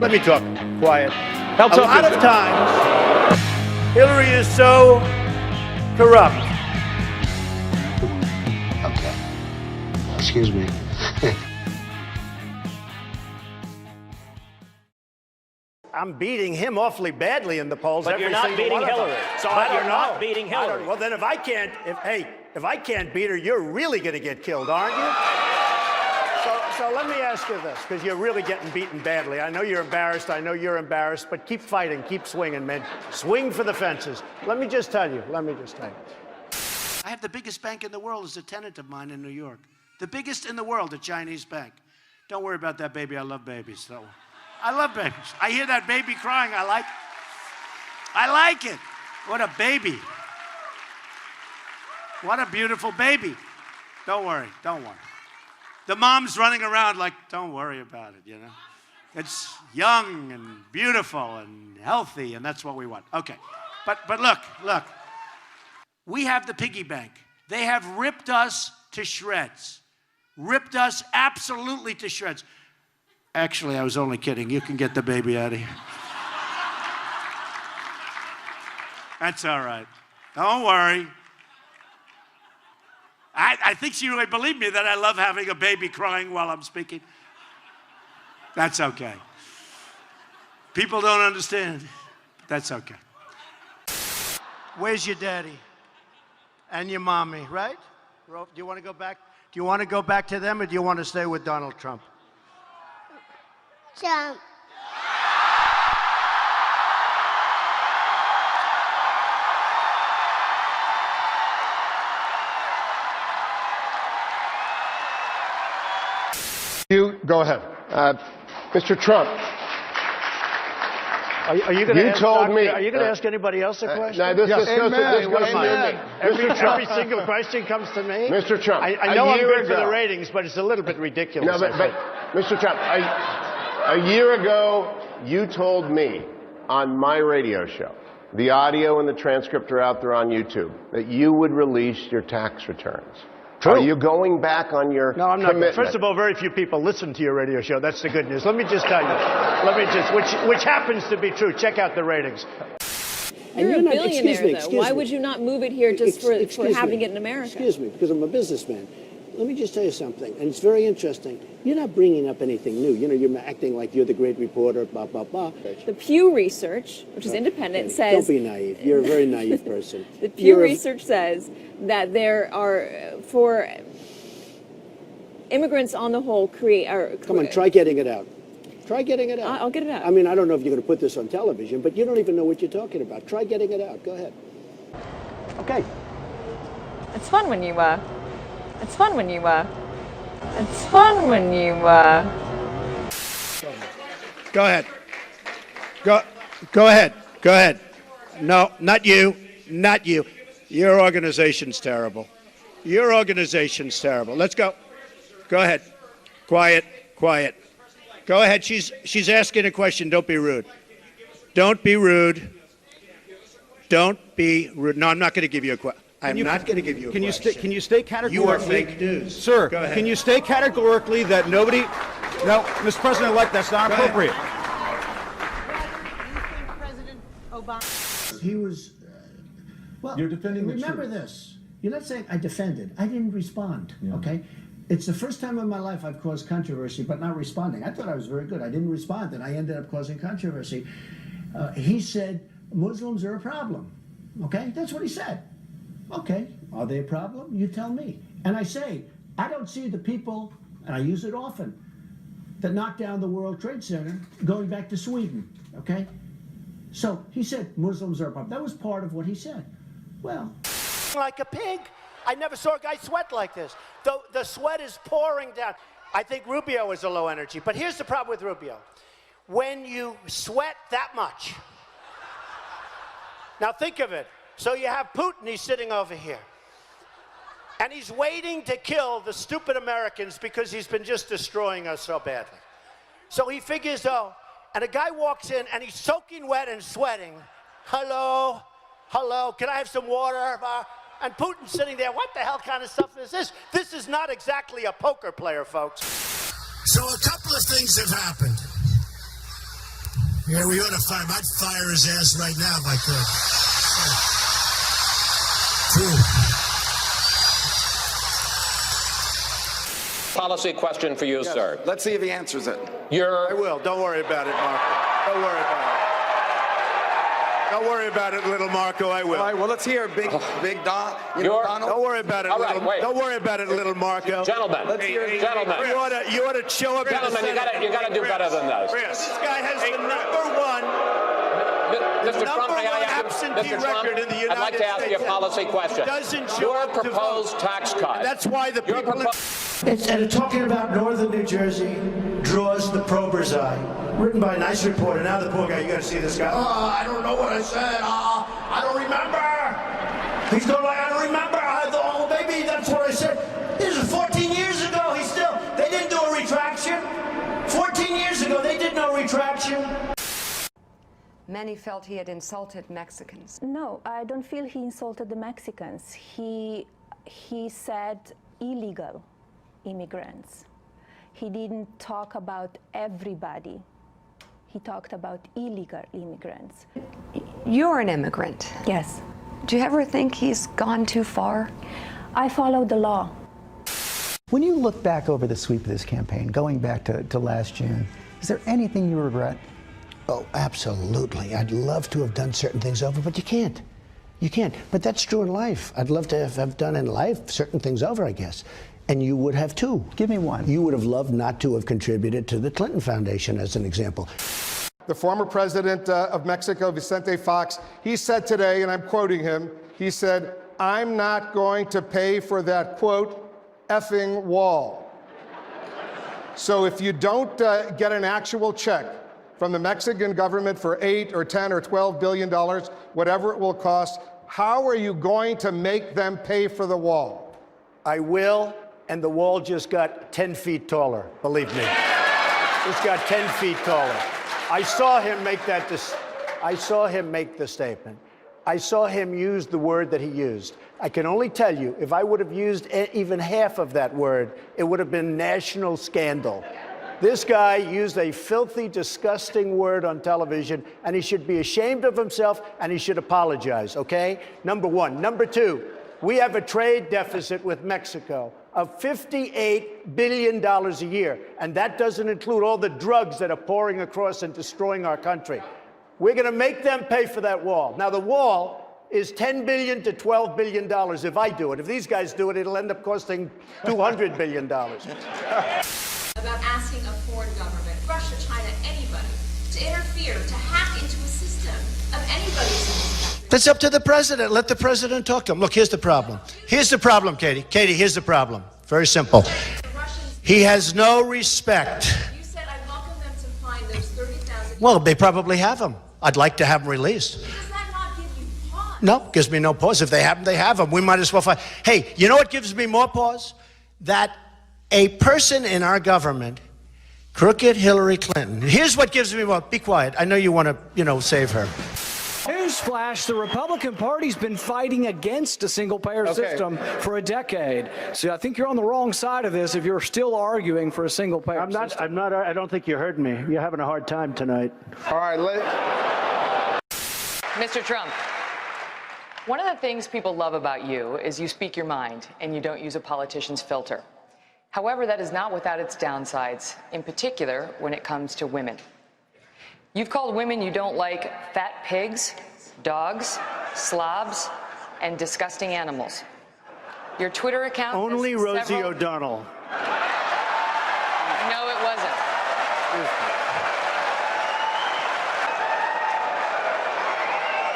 Let me talk. Quiet. I'll A talk lot to of times, Hillary is so corrupt. Okay. Excuse me. I'm beating him awfully badly in the polls. But you're not beating Hillary. So But you're not beating Hillary. Well, then if I can't beat her, you're really going to get killed, aren't you? So let me ask you this, because you're really getting beaten badly. I know you're embarrassed. I know you're embarrassed. But keep fighting. Keep swinging, man. Swing for the fences. Let me just tell you. I have the biggest bank in the world as a tenant of mine in New York. The biggest in the world, a Chinese bank. Don't worry about that baby. I love babies. So I love babies. I hear that baby crying. I like it. What a baby. What a beautiful baby. Don't worry. The mom's running around like, don't worry about it, you know. It's young and beautiful and healthy, and that's what we want. Okay. But look. We have the piggy bank. They have ripped us to shreds. Ripped us absolutely to shreds. Actually, I was only kidding. You can get the baby out of here. That's all right. Don't worry. I think she really believed me that I love having a baby crying while I'm speaking. That's okay. People don't understand. That's okay. Where's your daddy? And your mommy, right? Do you want to go back? Do you want to go back to them, or do you want to stay with Donald Trump? Trump. You go ahead. Mr. Trump. Are you going to ask? Told me. Are you going to ask anybody else a question? No, this goes to me. Every single question comes to me. Mr. Trump. I know I'm good for the ratings, but it's a little bit ridiculous. No, but Mr. Trump, a year ago, you told me on my radio show, the audio and the transcript are out there on YouTube, that you would release your tax returns. True. Are you going back on your No, I'm not. commitment? First of all, very few people listen to your radio show. That's the good news. Let me just tell you. Which happens to be true. Check out the ratings. You're a billionaire, though. Why would you not move it here just for having it in America? Excuse me, because I'm a businessman. Let me just tell you something, and it's very interesting. You're not bringing up anything new. You know, you're acting like you're the great reporter, blah, blah, blah. The Pew Research, which is independent, says... Don't be naive. You're a very naive person. The Pew Research says that there are, for immigrants on the whole, Come on, try getting it out. Try getting it out. I'll get it out. I mean, I don't know if you're going to put this on television, but you don't even know what you're talking about. Try getting it out. Go ahead. Okay. It's fun when you, It's fun when you, Go ahead. Go ahead. No, not you. Your organization's terrible. Let's go. Go ahead. Quiet. Go ahead. She's asking a question. Don't be rude. No, I'm not going to give you a question. I'm not going to give you a question. Can you state categorically? You are fake news. Sir, Go ahead. can you state categorically that nobody... No, Mr. President-elect, that's not appropriate. President Obama. He was... well, You're defending the remember truth. this. You're not saying I defended. I didn't respond, okay? It's the first time in my life I've caused controversy, but not responding. I thought I was very good. I didn't respond, and I ended up causing controversy. He said Muslims are a problem, okay? That's what he said. Okay, are they a problem? You tell me. And I say, I don't see the people, and I use it often, that knocked down the World Trade Center going back to Sweden, okay? So he said Muslims are a problem. That was part of what he said. Well... like a pig. I never saw a guy sweat like this. The sweat is pouring down. I think Rubio is a low energy, but here's the problem with Rubio. When you sweat that much, now think of it. So you have Putin, he's sitting over here. And he's waiting to kill the stupid Americans because he's been just destroying us so badly. So he figures, and a guy walks in and he's soaking wet and sweating. Hello, can I have some water? And Putin's sitting there, what the hell kind of stuff is this? This is not exactly a poker player, folks. So a couple of things have happened. Yeah, we ought to fire him. I'd fire his ass right now if I could. Policy question for you, sir. Let's see if he answers it. I will. Don't worry about it, Marco. Don't worry about it. Don't worry about it, little Marco. I will. All right, well, let's hear Big Don. Donald. Don't worry about it, right, wait. Don't worry about it, little Marco. Gentlemen, gentlemen. You ought to show up. Gentlemen, you got to do better than this. This guy has the number one Mr. Trump, absentee record in the United States. I'd like to ask you a policy question. Doesn't show Your up to proposed vote. tax cut. That's why the people. And talking about northern New Jersey draws the prober's eye. Written by a nice reporter. Now the poor guy, you got to see this guy. Oh, I don't know what I said. I don't remember. He's going like, I don't remember. I thought, oh, maybe that's what I said. This is 14 years ago. They didn't do a retraction. 14 years ago, they did no retraction. Many felt he had insulted Mexicans. No, I don't feel he insulted the Mexicans. He said illegal immigrants. He didn't talk about everybody. He talked about illegal immigrants. You're an immigrant. Yes. Do you ever think he's gone too far? I follow the law. When you look back over the sweep of this campaign, going back to last June, is there anything you regret? Oh, absolutely. I'd love to have done certain things over, but you can't. You can't. But that's true in life. I'd love to have done in life certain things over, I guess. And you would have too. Give me one. You would have loved not to have contributed to the Clinton Foundation, as an example. The former president of Mexico, Vicente Fox, he said today, and I'm quoting him, he said, "I'm not going to pay for that, quote, effing wall." So if you don't get an actual check from the Mexican government for $8 or $10 or $12 billion, whatever it will cost, how are you going to make them pay for the wall? I will, and the wall just got 10 feet taller, believe me. Just got 10 feet taller. I saw him make the statement. I saw him use the word that he used. I can only tell you, if I would have used even half of that word, it would have been national scandal. This guy used a filthy, disgusting word on television, and he should be ashamed of himself, and he should apologize, okay? Number one. Number two, we have a trade deficit with Mexico of $58 billion a year, and that doesn't include all the drugs that are pouring across and destroying our country. We're going to make them pay for that wall. Now, the wall is $10 billion to $12 billion if I do it. If these guys do it, it'll end up costing $200 billion. About asking a foreign government, Russia, China, anybody, to interfere, to hack into a system of anybody's. That's up to the president. Let the president talk to him. Look, here's the problem. Here's the problem, Katie. Katie, here's the problem. Very simple. He has no respect. You said I welcome them to find those 30,000. Well, they probably have him. I'd like to have them released. Does that not give you pause? No, gives me no pause. If they have them, they have them. We might as well find. Hey, you know what gives me more pause? That a person in our government, crooked Hillary Clinton. Here's what gives me more. Be quiet. I know you want to, save her. Newsflash, the Republican Party's been fighting against a single-payer system for a decade. So I think you're on the wrong side of this if you're still arguing for a single-payer system. I don't think you heard me. You're having a hard time tonight. All right, Mr. Trump, one of the things people love about you is you speak your mind and you don't use a politician's filter. However, that is not without its downsides, in particular when it comes to women. You've called women you don't like fat pigs, dogs, slobs, and disgusting animals. Your Twitter account Only has Rosie several... O'Donnell. No, it wasn't.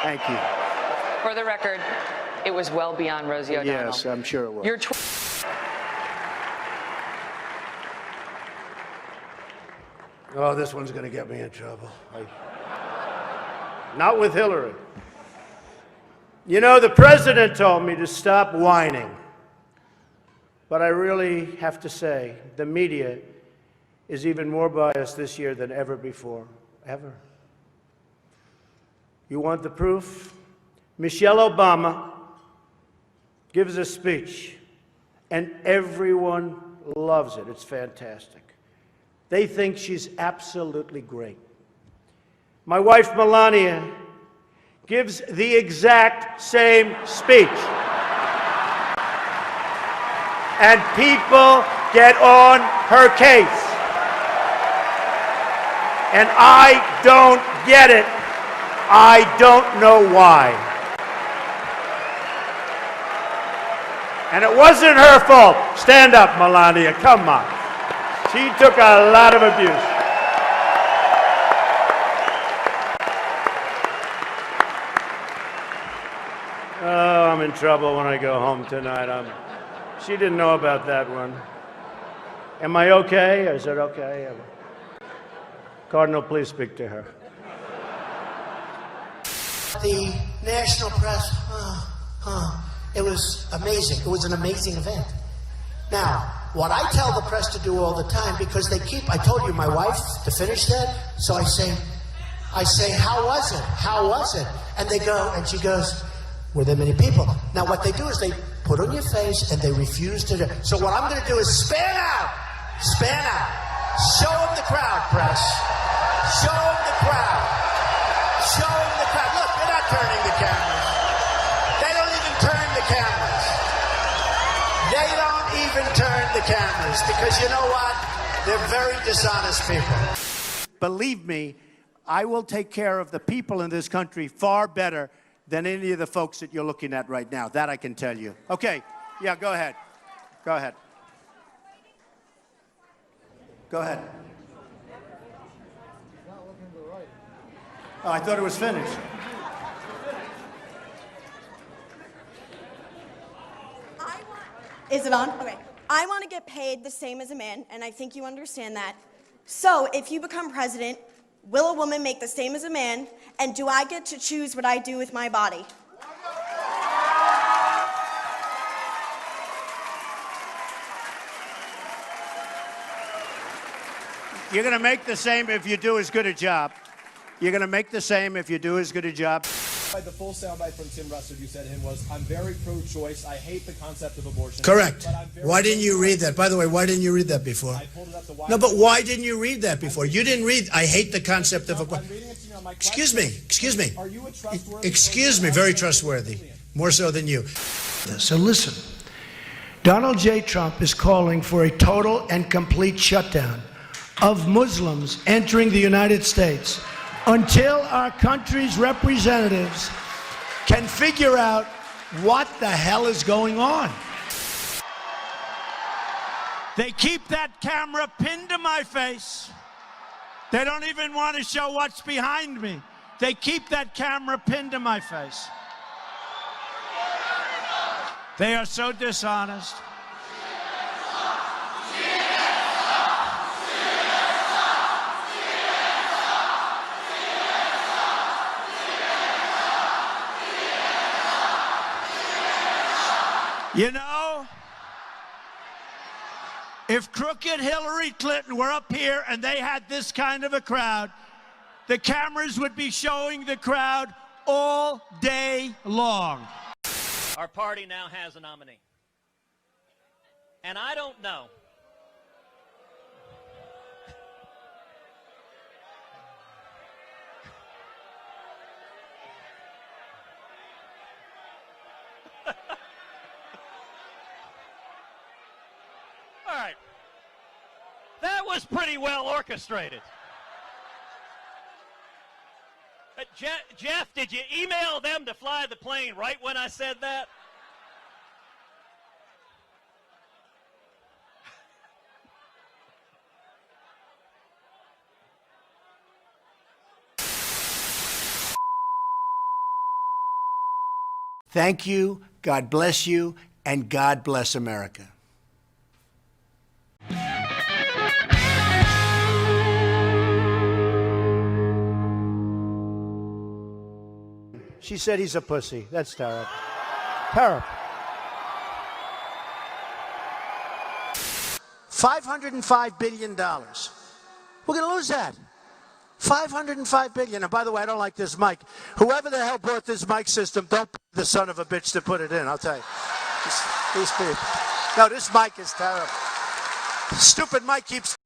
Thank you. For the record, it was well beyond Rosie O'Donnell. Yes, I'm sure it was. Your Oh, this one's going to get me in trouble. Not with Hillary. You know, the president told me to stop whining. But I really have to say, the media is even more biased this year than ever before. Ever. You want the proof? Michelle Obama gives a speech, and everyone loves it. It's fantastic. They think she's absolutely great. my wife Melania, gives the exact same speech. And people get on her case. And I don't get it. I don't know why. And it wasn't her fault. Stand up, Melania. Come on. She took a lot of abuse. Oh, I'm in trouble when I go home tonight. She didn't know about that one. Am I okay? Is it okay? Cardinal, please speak to her. The national press, it was amazing. It was an amazing event. Now, what I tell the press to do all the time, because they keep, I told you my wife to finish that, so I say, how was it? How was it? And they go, and she goes, were there many people? Now, what they do is they put on your face and they refuse to do. So what I'm going to do is span out. Span out. Show them the crowd, press. Show them the crowd. Show them the crowd. Look, they're not turning the cameras. They don't even turn the cameras. They don't even turn the cameras because you know what? They're very dishonest people. Believe me, I will take care of the people in this country far better than any of the folks that you're looking at right now. That I can tell you. Okay, yeah, go ahead. Go ahead. Go ahead. Oh, I thought it was finished. Is it on? Okay. I want to get paid the same as a man, and I think you understand that. So, if you become president, will a woman make the same as a man, and do I get to choose what I do with my body? You're going to make the same if you do as good a job. You're going to make the same if you do as good a job. The full soundbite from Tim Russert you said to him was, I'm very pro-choice. I hate the concept of abortion. Correct. Why didn't you read that? By the way, why didn't you read that before? I pulled it up to No, but why didn't you read that before? You didn't read, I hate the concept of abortion. Excuse me. Are you a trustworthy? Excuse me, very trustworthy. More so than you. So listen, Donald J. Trump is calling for a total and complete shutdown of Muslims entering the United States until our country's representatives can figure out what the hell is going on. They keep that camera pinned to my face. They don't even want to show what's behind me. They keep that camera pinned to my face. They are so dishonest. You know, if crooked Hillary Clinton were up here and they had this kind of a crowd, the cameras would be showing the crowd all day long. Our party now has a nominee. And I don't know. All right. That was pretty well orchestrated. Jeff, did you email them to fly the plane right when I said that? Thank you, God bless you, and God bless America. She said he's a pussy. That's terrible. Terrible. $505 billion. We're going to lose that. $505 billion. And by the way, I don't like this mic. Whoever the hell brought this mic system, don't pay the son of a bitch to put it in, I'll tell you. These people. No, this mic is terrible. Stupid mic keeps